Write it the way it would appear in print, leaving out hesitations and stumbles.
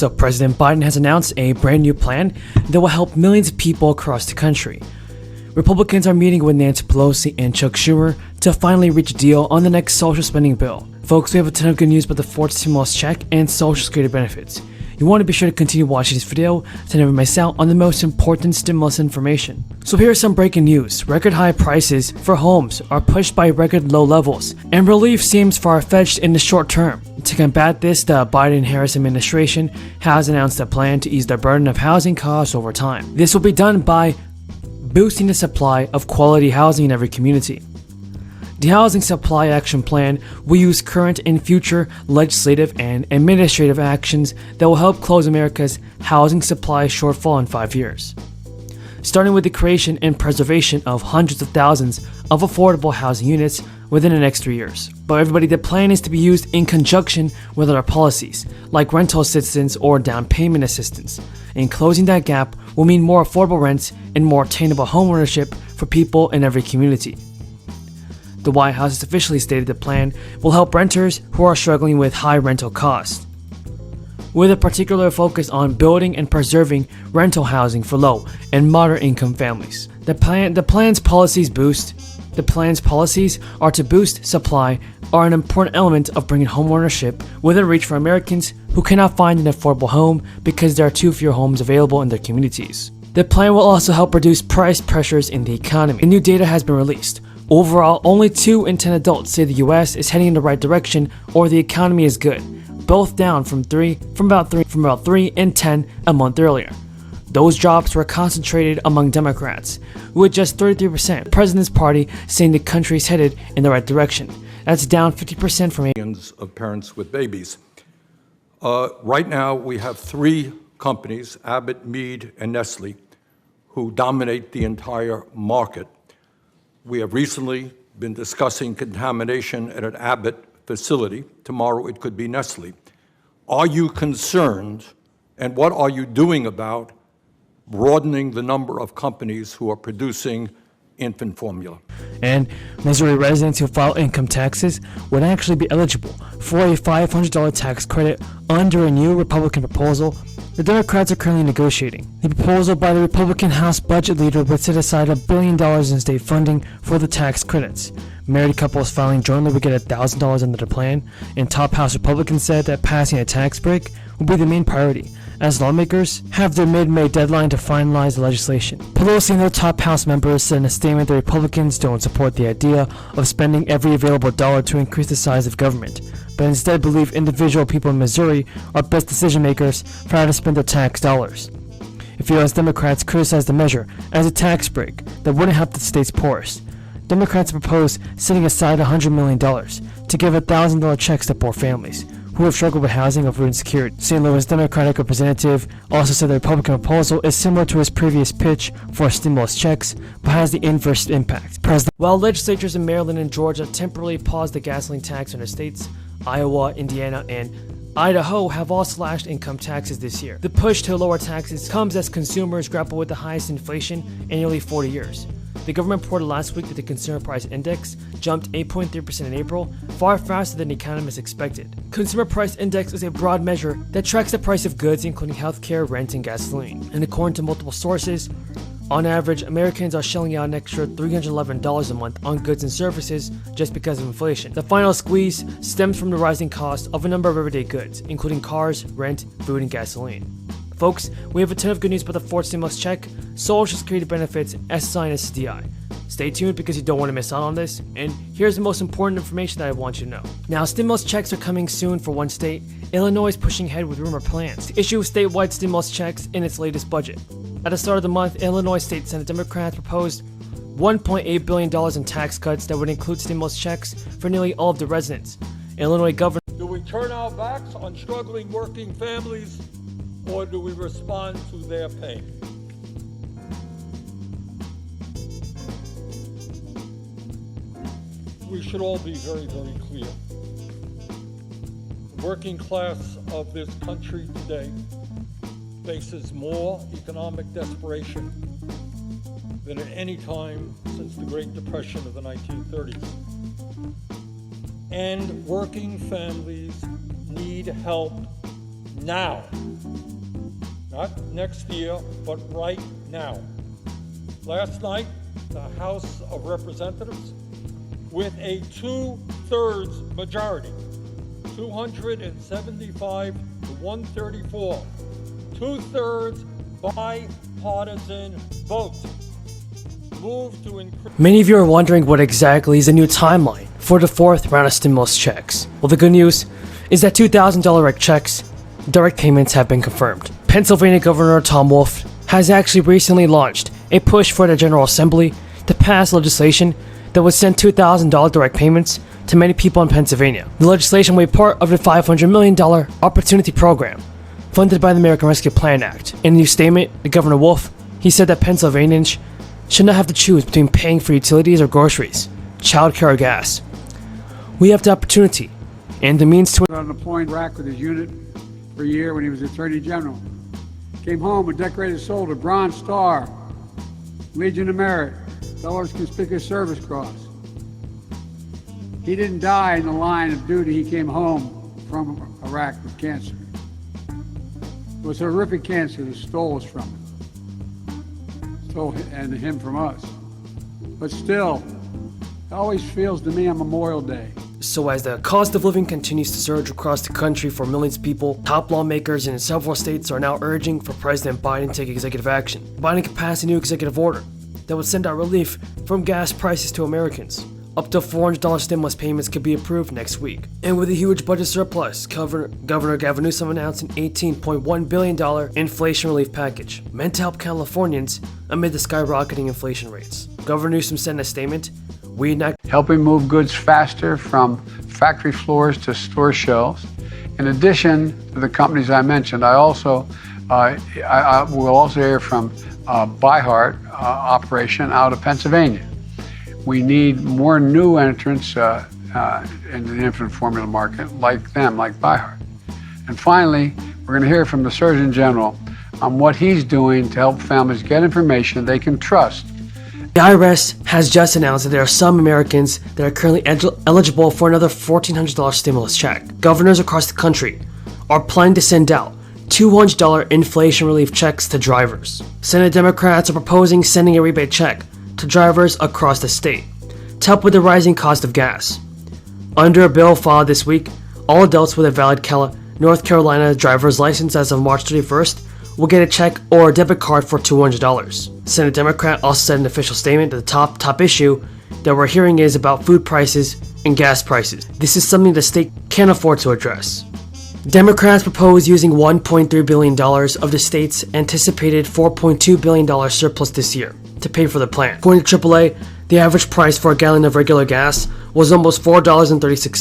So President Biden has announced a brand new plan that will help millions of people across the country. Republicans are meeting with Nancy Pelosi and Chuck Schumer to finally reach a deal on the next social spending bill. Folks, we have a ton of good news about the fourth stimulus check and social security benefits. You want to be sure to continue watching this video to never miss out on the most important stimulus information. So here is some breaking news. Record high prices for homes are pushed by record low levels, and relief seems far-fetched in the short term. To combat this, the Biden-Harris administration has announced a plan to ease the burden of housing costs over time. This will be done by boosting the supply of quality housing in every community. The Housing Supply Action Plan will use current and future legislative and administrative actions that will help close America's housing supply shortfall in 5 years. Starting with the creation and preservation of hundreds of thousands of affordable housing units within the next 3 years. But everybody, the plan is to be used in conjunction with other policies, like rental assistance or down payment assistance. And closing that gap will mean more affordable rents and more attainable homeownership for people in every community. The White House has officially stated the plan will help renters who are struggling with high rental costs, with a particular focus on building and preserving rental housing for low and moderate income families. The plan's policies are to boost supply are an important element of bringing homeownership within reach for Americans who cannot find an affordable home because there are too few homes available in their communities. The plan will also help reduce price pressures in the economy. The new data has been released. Overall, only 2 in 10 adults say the US is heading in the right direction or the economy is good, both down from about 3 in 10 a month earlier. Those drops were concentrated among Democrats, with just 33% the president's party saying the country is headed in the right direction. That's down 50% from millions of parents with babies. Right now, we have 3 companies, Abbott, Mead, and Nestle, who dominate the entire market. We have recently been discussing contamination at an Abbott facility. Tomorrow it could be Nestle. Are you concerned, and what are you doing about broadening the number of companies who are producing infant formula? And Missouri residents who file income taxes would actually be eligible for a $500 tax credit under a new Republican proposal the Democrats are currently negotiating. The proposal by the Republican House budget leader would set aside $1 billion in state funding for the tax credits. Married couples filing jointly would get $1,000 under the plan, and top House Republicans said that passing a tax break will be the main priority, as lawmakers have their mid-May deadline to finalize the legislation. Pelosi and their top House members said in a statement that Republicans don't support the idea of spending every available dollar to increase the size of government, but instead believe individual people in Missouri are best decision makers for how to spend their tax dollars. If U.S. Democrats criticize the measure as a tax break that wouldn't help the state's poorest, Democrats propose setting aside $100 million to give $1,000 checks to poor families who have struggled with housing or food insecurity. St. Louis Democratic representative also said the Republican proposal is similar to his previous pitch for stimulus checks, but has the inverse impact. While legislatures in Maryland and Georgia temporarily paused the gasoline tax in their states, Iowa, Indiana, and Idaho have all slashed income taxes this year. The push to lower taxes comes as consumers grapple with the highest inflation in nearly 40 years. The government reported last week that the Consumer Price Index jumped 8.3% in April, far faster than economists expected. Consumer Price Index is a broad measure that tracks the price of goods including healthcare, rent, and gasoline. And according to multiple sources, on average, Americans are shelling out an extra $311 a month on goods and services just because of inflation. The final squeeze stems from the rising cost of a number of everyday goods, including cars, rent, food, and gasoline. Folks, we have a ton of good news about the fourth stimulus check, social security benefits, SSI, and SSDI. Stay tuned because you don't want to miss out on this, and here's the most important information that I want you to know. Now, stimulus checks are coming soon for one state. Illinois is pushing ahead with rumored plans to issue statewide stimulus checks in its latest budget. At the start of the month, Illinois State Senate Democrats proposed $1.8 billion in tax cuts that would include stimulus checks for nearly all of the residents. Illinois Governor... Do we turn our backs on struggling working families, or do we respond to their pain? We should all be very, very clear. The working class of this country today faces more economic desperation than at any time since the Great Depression of the 1930s. And working families need help now. Not next year, but right now. Last night, the House of Representatives, with a 2/3 majority, 275 to 134, 2/3 bipartisan vote, moved to increase. Many of you are wondering what exactly is the new timeline for the fourth round of stimulus checks. Well, the good news is that $2,000 direct payments have been confirmed. Pennsylvania Governor Tom Wolf has actually recently launched a push for the General Assembly to pass legislation that would send $2,000 direct payments to many people in Pennsylvania. The legislation will be part of the $500 million Opportunity Program funded by the American Rescue Plan Act. In a new statement, the Governor Wolf, he said that Pennsylvanians should not have to choose between paying for utilities or groceries, childcare or gas. We have the opportunity and the means to on deploying Iraq with his unit for a year when he was Attorney General. Came home a decorated soldier, Bronze Star, Legion of Merit, Dollar's Conspicuous Service Cross. He didn't die in the line of duty. He came home from Iraq with cancer. It was a horrific cancer that stole us from him. And him from us. But still, it always feels to me on Memorial Day. So as the cost of living continues to surge across the country for millions of people, top lawmakers in several states are now urging for President Biden to take executive action. Biden could pass a new executive order that would send out relief from gas prices to Americans. Up to $400 stimulus payments could be approved next week. And with a huge budget surplus, Governor Gavin Newsom announced an $18.1 billion inflation relief package meant to help Californians amid the skyrocketing inflation rates. Governor Newsom said in a statement, "We enact Helping move goods faster from factory floors to store shelves. In addition to the companies I mentioned, I also will also hear from ByHeart operation out of Pennsylvania. We need more new entrants into the infant formula market like them, like ByHeart. And finally, we're going to hear from the Surgeon General on what he's doing to help families get information they can trust. The IRS has just announced that there are some Americans that are currently eligible for another $1,400 stimulus check. Governors across the country are planning to send out $200 inflation relief checks to drivers. Senate Democrats are proposing sending a rebate check to drivers across the state to help with the rising cost of gas. Under a bill filed this week, all adults with a valid North Carolina driver's license as of March 31st will get a check or a debit card for $200. Senate Democrat also said in an official statement that the top issue that we're hearing is about food prices and gas prices. This is something the state can't afford to address. Democrats propose using $1.3 billion of the state's anticipated $4.2 billion surplus this year to pay for the plan. According to AAA, the average price for a gallon of regular gas was almost $4.36